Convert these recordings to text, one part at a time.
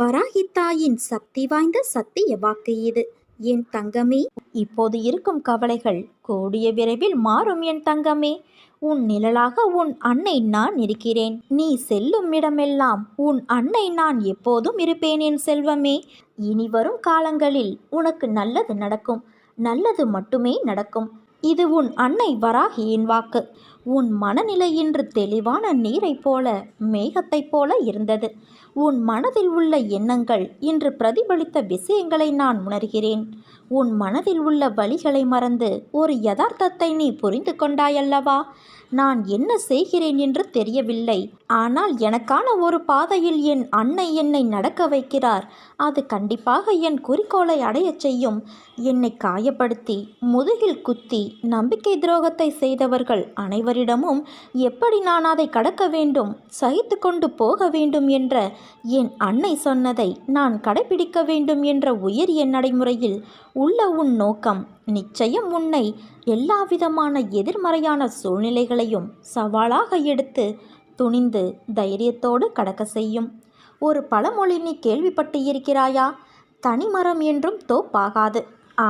வராகி தாயின் சக்தி வாய்ந்த சத்திய வாக்கு இது. என் தங்கமே, இப்போது இருக்கும் கவலைகள் கூடிய விரைவில் மாறும். என் தங்கமே, உன் நிழலாக உன் அன்னை நான் இருக்கிறேன். நீ செல்லும் இடமெல்லாம் உன் அன்னை நான் எப்போதும் இருப்பேன். என் செல்வமே, இனி வரும் காலங்களில் உனக்கு நல்லது நடக்கும். நல்லது மட்டுமே நடக்கும். இது உன் அன்னை வராகியின் வாக்கு. உன் மனநிலை இன்று தெளிவான நீரைப் போல, மேகத்தைப் போல இருந்தது. உன் மனதில் உள்ள எண்ணங்கள் இன்று பிரதிபலித்த விஷயங்களை நான் உணர்கிறேன். உன் மனதில் உள்ள வலிகளை மறந்து ஒரு யதார்த்தத்தை நீ புரிந்து கொண்டாயல்லவா? நான் என்ன செய்கிறேன் என்று தெரியவில்லை, ஆனால் எனக்கான ஒரு பாதையில் என் அன்னை என்னை நடக்க வைக்கிறார். அது கண்டிப்பாக என் குறிக்கோளை அடையச் செய்யும். என்னை காயப்படுத்தி முதுகில் குத்தி நம்பிக்கை துரோகத்தை செய்தவர்கள் அனைவரிடமும் எப்படி நான் அதை கடக்க வேண்டும், சகித்து கொண்டு போக வேண்டும் என்ற என் அன்னை சொன்னதை நான் கடைபிடிக்க வேண்டும் என்ற உயரிய நடைமுறையில் உள்ள உன் நோக்கம் நிச்சயம் உன்னை எல்லாவிதமான எதிர்மறையான சூழ்நிலைகளையும் சவாலாக எடுத்து துணிந்து தைரியத்தோடு கடக்க செய்யும். ஒரு பழமொழி நீ கேள்விப்பட்டு இருக்கிறாயா? தனிமரம் என்றும் தோப்பாகாது,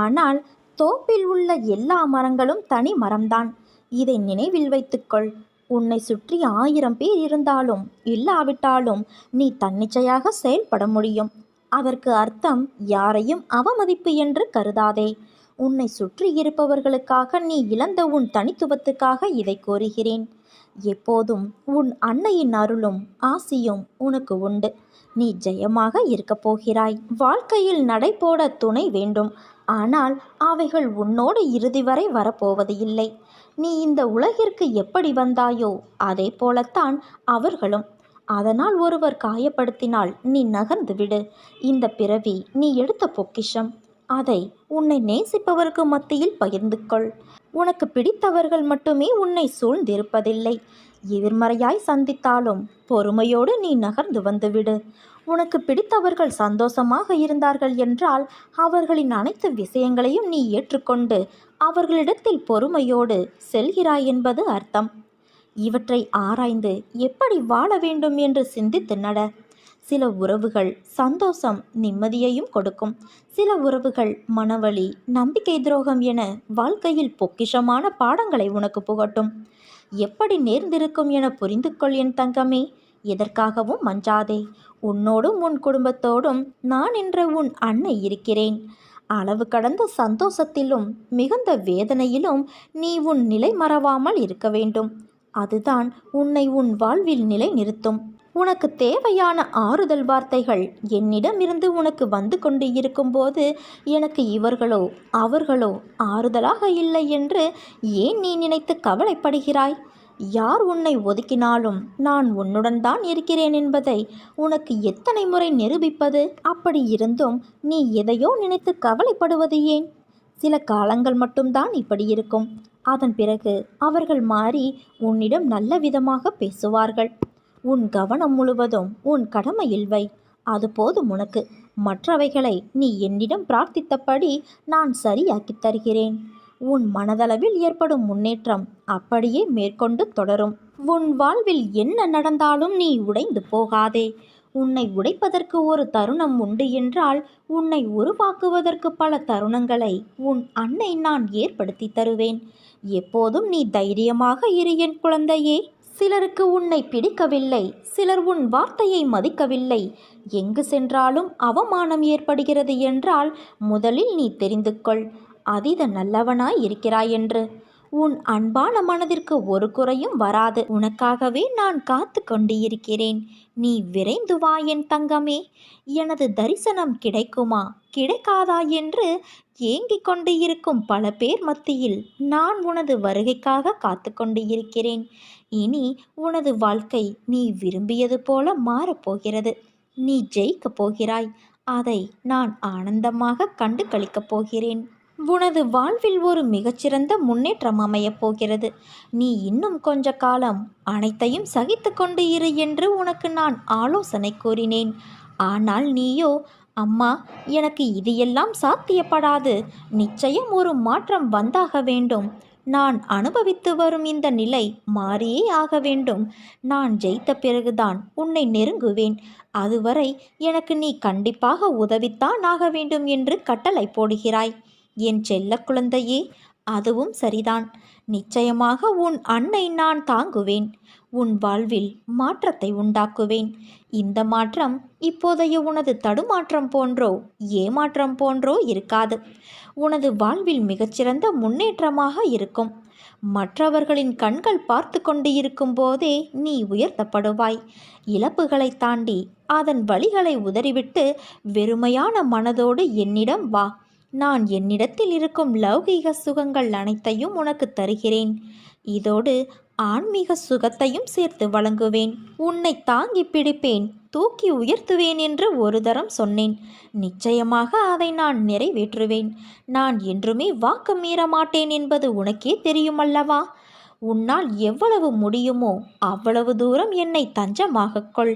ஆனால் தோப்பில் உள்ள எல்லா மரங்களும் தனி மரம்தான். இதை நினைவில் வைத்துக்கொள். உன்னை சுற்றி 1000 பேர் இருந்தாலும் இல்லாவிட்டாலும் நீ தன்னிச்சையாக செயல்பட முடியும். அதற்கு அர்த்தம் யாரையும் அவமதிப்பு என்று கருதாதே. உன்னை சுற்றி இருப்பவர்களுக்காக நீ இழந்த உன் தனித்துவத்துக்காக இதை கோருகிறேன். எப்போதும் உன் அன்னையின் அருளும் ஆசியும் உனக்கு உண்டு. நீ ஜெயமாக இருக்கப் போகிறாய். வாழ்க்கையில் நடைபோட துணை வேண்டும், ஆனால் அவைகள் உன்னோடு இறுதி வரை வரப்போவது இல்லை. நீ இந்த உலகிற்கு எப்படி வந்தாயோ அதே போலத்தான் அவர்களும். அதனால் ஒருவர் காயப்படுத்தினால் நீ நகர்ந்து விடு. இந்த பிறவி நீ எடுத்த பொக்கிஷம். அதை உன்னை நேசிப்பவருக்கு மத்தியில் பகிர்ந்து கொள். உனக்கு பிடித்தவர்கள் மட்டுமே உன்னை சூழ்ந்திருப்பதில்லை. எதிர்மறையாய் சந்தித்தாலும் பொறுமையோடு நீ நகர்ந்து வந்துவிடு. உனக்கு பிடித்தவர்கள் சந்தோஷமாக இருந்தார்கள் என்றால் அவர்களின் அனைத்து விஷயங்களையும் நீ ஏற்றுக்கொண்டு அவர்களிடத்தில் பொறுமையோடு செல்கிறாய் என்பது அர்த்தம். இவற்றை ஆராய்ந்து எப்படி வாழ வேண்டும் என்று சிந்தித்து நட. சில உறவுகள் சந்தோஷம் நிம்மதியையும் கொடுக்கும். சில உறவுகள் மனவலி, நம்பிக்கை துரோகம் என வாழ்க்கையில் பொக்கிஷமான பாடங்களை உனக்கு புகட்டும். எப்படி நேர்ந்திருக்கும் என புரிந்து கொள் என் தங்கமே. எதற்காகவும் மஞ்சாதே. உன்னோடும் உன் குடும்பத்தோடும் நான் என்ற உன் அன்னை இருக்கிறேன். அளவு கடந்த சந்தோஷத்திலும் மிகுந்த வேதனையிலும் நீ உன் நிலை மறவாமல் இருக்க வேண்டும். அதுதான் உன்னை உன் வாழ்வில் நிலை நிறுத்தும். உனக்கு தேவையான ஆறுதல் வார்த்தைகள் என்னிடமிருந்து உனக்கு வந்து கொண்டு இருக்கும்போது எனக்கு இவர்களோ அவர்களோ ஆறுதலாக இல்லை என்று ஏன் நீ நினைத்து கவலைப்படுகிறாய்? யார் உன்னை ஒதுக்கினாலும் நான் உன்னுடன் தான் இருக்கிறேன் என்பதை உனக்கு எத்தனை முறை நிரூபிப்பது? அப்படி இருந்தும் நீ எதையோ நினைத்து கவலைப்படுவது ஏன்? சில காலங்கள் மட்டும்தான் இப்படி இருக்கும். அதன் பிறகு அவர்கள் மாறி உன்னிடம் நல்ல விதமாக பேசுவார்கள். உன் கவனம் முழுவதும் உன் கடமையில் வை. அது போதும் உனக்கு. மற்றவைகளை நீ என்னிடம் பிரார்த்தித்தபடி நான் சரியாக்கி தருகிறேன். உன் மனதளவில் ஏற்படும் முன்னேற்றம் அப்படியே மேற்கொண்டு தொடரும். உன் வாழ்வில் என்ன நடந்தாலும் நீ உடைந்து போகாதே. உன்னை உடைப்பதற்கு ஒரு தருணம் உண்டு என்றால் உன்னை உருவாக்குவதற்கு பல தருணங்களை உன் அன்னை நான் ஏற்படுத்தி தருவேன். எப்போதும் நீ தைரியமாக இரு என் குழந்தையே. சிலருக்கு உன்னை பிடிக்கவில்லை, சிலர் உன் வார்த்தையை மதிக்கவில்லை. எங்கு சென்றாலும் அவமானம் ஏற்படுகிறது என்றால் முதலில் நீ தெரிந்து கொள், அதீத நல்லவனாய் இருக்கிறாய் என்று. உன் அன்பான மனதிற்கு ஒரு குறையும் வராது. உனக்காகவே நான் காத்து கொண்டு இருக்கிறேன். நீ விரைந்து வா என் தங்கமே. எனது தரிசனம் கிடைக்குமா கிடைக்காதா என்று ஏங்கிக் கொண்டு இருக்கும் பல பேர் மத்தியில் நான் உனது வருகைக்காக காத்து கொண்டு இருக்கிறேன். இனி உனது வாழ்க்கை நீ விரும்பியது போல மாறப்போகிறது. நீ ஜெயிக்கப் போகிறாய். அதை நான் ஆனந்தமாக கண்டு களிக்கப் போகிறேன். உனது வாழ்வில் ஒரு மிகச்சிறந்த முன்னேற்றம் அமையப் போகிறது. நீ இன்னும் கொஞ்ச காலம் அனைத்தையும் சகித்து கொண்டு இரு என்று உனக்கு நான் ஆலோசனை கூறினேன். ஆனால் நீயோ, அம்மா, எனக்கு இது எல்லாம் சாத்தியப்படாது. நிச்சயம் ஒரு மாற்றம் வந்தாக வேண்டும். நான் அனுபவித்து வரும் இந்த நிலை மாறியே ஆக வேண்டும். நான் ஜெயித்த பிறகுதான் உன்னை நெருங்குவேன். அதுவரை எனக்கு நீ கண்டிப்பாக உதவித்தான் ஆக வேண்டும் என்று கட்டளை போடுகிறாய். என் செல்ல குழந்தையே, அதுவும் சரிதான். நிச்சயமாக உன் அன்னை நான் தாங்குவேன். உன் வாழ்வில் மாற்றத்தை உண்டாக்குவேன். இந்த மாற்றம் இப்போதைய உனது தடுமாற்றம் போன்றோ ஏமாற்றம் போன்றோ இருக்காது. உனது வாழ்வில் மிகச்சிறந்த முன்னேற்றமாக இருக்கும். மற்றவர்களின் கண்கள் பார்த்து கொண்டு இருக்கும் போதே நீ உயர்த்தப்படுவாய். இழப்புகளை தாண்டி அதன் வழிகளை உதறிவிட்டு வெறுமையான மனதோடு என்னிடம் வா. நான் என்னிடத்தில் இருக்கும் லௌகீக சுகங்கள் அனைத்தையும் உனக்கு தருகிறேன். இதோடு ஆன்மீக சுகத்தையும் சேர்த்து வழங்குவேன். உன்னை தாங்கி பிடிப்பேன், தூக்கி உயர்த்துவேன் என்று ஒரு தரம் சொன்னேன். நிச்சயமாக அதை நான் நிறைவேற்றுவேன். நான் என்றுமே வாக்கு மீற மாட்டேன் என்பது உனக்கே தெரியுமல்லவா? உன்னால் எவ்வளவு முடியுமோ அவ்வளவு தூரம் என்னை தஞ்சமாகக் கொள்.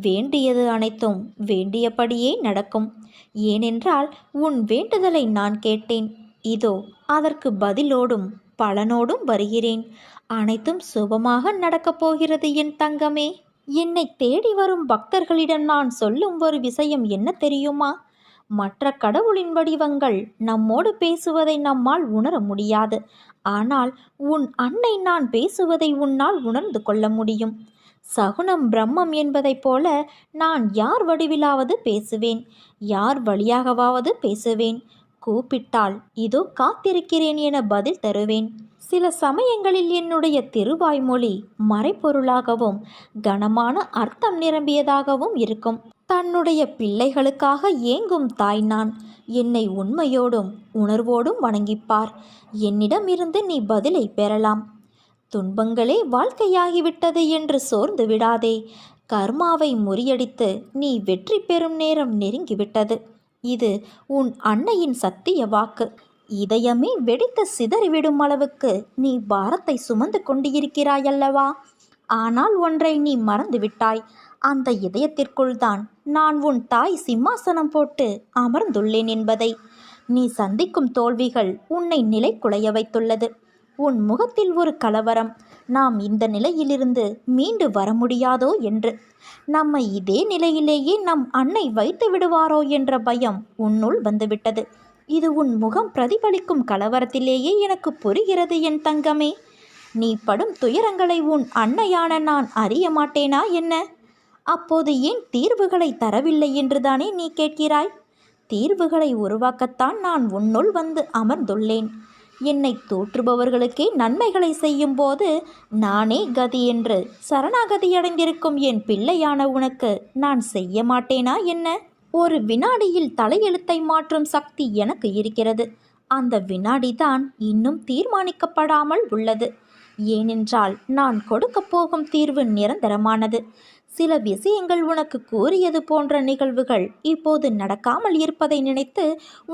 வேண்டியது அனைத்தும் வேண்டியபடியே நடக்கும். ஏனென்றால் உன் வேண்டுதலை நான் கேட்டேன். இதோ அதற்கு பதிலோடும் பலனோடும் வருகிறேன். அனைத்தும் சுபமாக நடக்கப் போகிறது என் தங்கமே. என்னை தேடி வரும் பக்தர்களிடம் நான் சொல்லும் ஒரு விஷயம் என்ன தெரியுமா? மற்ற கடவுளின் வடிவங்கள் நம்மோடு பேசுவதை நம்மால் உணர முடியாது. ஆனால் உன் அன்னை நான் பேசுவதை உன்னால் உணர்ந்து கொள்ள முடியும். சகுனம் பிரம்மம் என்பதைப் போல நான் யார் வடிவிலாவது பேசுவேன், யார் வழியாகவாவது பேசுவேன். கூப்பிட்டால் இதோ காத்திருக்கிறேன் என பதில் தருவேன். சில சமயங்களில் என்னுடைய திருவாய்மொழி மறைப்பொருளாகவும் கனமான அர்த்தம் நிரம்பியதாகவும் இருக்கும். தன்னுடைய பிள்ளைகளுக்காக ஏங்கும் தாய் நான். என்னை உண்மையோடும் உணர்வோடும் வணங்கிப்பார். என்னிடமிருந்து நீ பதிலை பெறலாம். துன்பங்களே வாழ்க்கையாகிவிட்டது என்று சோர்ந்து விடாதே. கர்மாவை முறியடித்து நீ வெற்றி பெறும் நேரம் நெருங்கிவிட்டது. இது உன் அன்னையின் சத்திய வாக்கு. இதயமே வெடித்து சிதறிவிடும் அளவுக்கு நீ பாரத்தை சுமந்து கொண்டிருக்கிறாயல்லவா? ஆனால் ஒன்றை நீ மறந்துவிட்டாய். அந்த இதயத்திற்குள் தான் நான் உன் தாய் சிம்மாசனம் போட்டு அமர்ந்துள்ளேன் என்பதை. நீ சந்திக்கும் தோல்விகள் உன்னை நிலைகுலைய வைத்துள்ளது. உன் முகத்தில் ஒரு கலவரம். நாம் இந்த நிலையிலிருந்து மீண்டு வர முடியாதோ என்று. நம்மை இதே நிலையிலேயே நம் அன்னை வைத்து விடுவாரோ என்ற பயம் உன்னுள் வந்துவிட்டது. இது உன் முகம் பிரதிபலிக்கும் கலவரத்திலேயே எனக்கு புரிகிறது என் தங்கமே. நீ படும் துயரங்களை உன் அன்னையான நான் அறிய மாட்டேனா என்ன? அப்போது ஏன் தீர்வுகளை தரவில்லை என்றுதானே நீ கேட்கிறாய்? தீர்வுகளை உருவாக்கத்தான் நான் உன்னுள் வந்து அமர்ந்துள்ளேன். என்னை தூற்றுபவர்களுக்கே நன்மைகளை செய்யும் போது நானே கதி என்று சரணாகதியடைந்திருக்கும் என் பிள்ளையான உனக்கு நான் செய்ய மாட்டேனா என்ன? ஒரு வினாடியில் தலையெழுத்தை மாற்றும் சக்தி எனக்கு இருக்கிறது. அந்த வினாடிதான் இன்னும் தீர்மானிக்கப்படாமல் உள்ளது. ஏனென்றால் நான் கொடுக்கப் போகும் தீர்வு நிரந்தரமானது. சில விஷயங்கள் உனக்கு கூறியது போன்ற நிகழ்வுகள் இப்போது நடக்காமல் இருப்பதை நினைத்து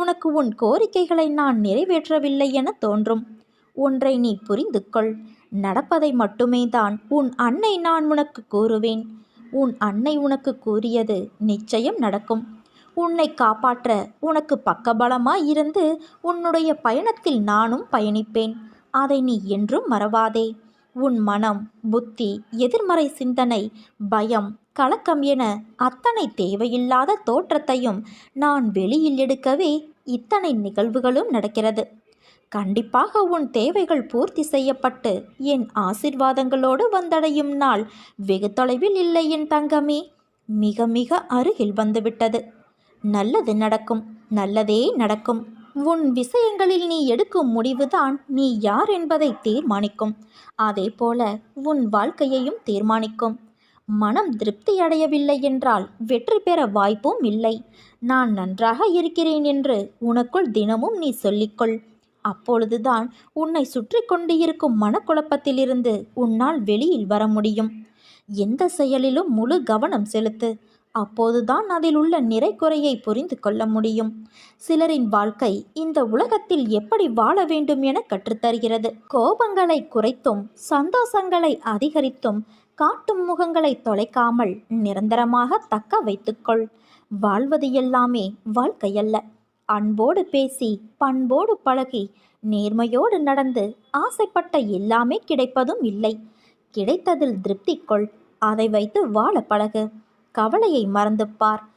உனக்கு உன் கோரிக்கைகளை நான் நிறைவேற்றவில்லை என தோன்றும். ஒன்றை நீ புரிந்து கொள். நடப்பதை மட்டுமே தான் உன் அன்னை நான் உனக்கு கூறுவேன். உன் அன்னை உனக்கு கூறியது நிச்சயம் நடக்கும். உன்னை காப்பாற்ற உனக்கு பக்கபலமாய் இருந்து உன்னுடைய பயணத்தில் நானும் பயணிப்பேன். அதை நீ என்றும் மறவாதே. உன் மனம், புத்தி, எதிர்மறை சிந்தனை, பயம், கலக்கம் என அத்தனை தேவையில்லாத தோற்றத்தையும் நான் வெளியில் எடுக்கவே இத்தனை நிகழ்வுகளும் நடக்கிறது. கண்டிப்பாக உன் தேவைகள் பூர்த்தி செய்யப்பட்டு என் ஆசிர்வாதங்களோடு வந்தடையும் நாள் வெகு தொலைவில் இல்லை என் தங்கமே. மிக மிக அருகில் வந்துவிட்டது. நல்லது நடக்கும். நல்லதே நடக்கும். உன் விஷயங்களில் நீ எடுக்கும் முடிவுதான் நீ யார் என்பதை தீர்மானிக்கும். அதே போல உன் வாழ்க்கையையும் தீர்மானிக்கும். மனம் திருப்தி அடையவில்லை என்றால் வெற்றி பெற வாய்ப்பும் இல்லை. நான் நன்றாக இருக்கிறேன் என்று உனக்குள் தினமும் நீ சொல்லிக்கொள். அப்பொழுதுதான் உன்னை சுற்றி கொண்டு இருக்கும் மனக்குழப்பத்திலிருந்து உன்னால் வெளியில் வர முடியும். எந்த செயலிலும் முழு கவனம் செலுத்து. அப்போதுதான் அதில் உள்ள நிறை குறையை புரிந்து கொள்ள முடியும். சிலரின் வாழ்க்கை இந்த உலகத்தில் எப்படி வாழ வேண்டும் என கற்றுத்தருகிறது. கோபங்களை குறைத்தும் சந்தோஷங்களை அதிகரித்தும் காட்டும் முகங்களை தொலைக்காமல் நிரந்தரமாக தக்க வைத்துக்கொள். வாழ்வது எல்லாமே வாழ்க்கையல்ல. அன்போடு பேசி பண்போடு பழகி நேர்மையோடு நடந்து ஆசைப்பட்ட எல்லாமே கிடைப்பதும் இல்லை. கிடைத்ததில் திருப்தி கொள். அதை வைத்து வாழ பழகு. கவலையை மறந்து பார்.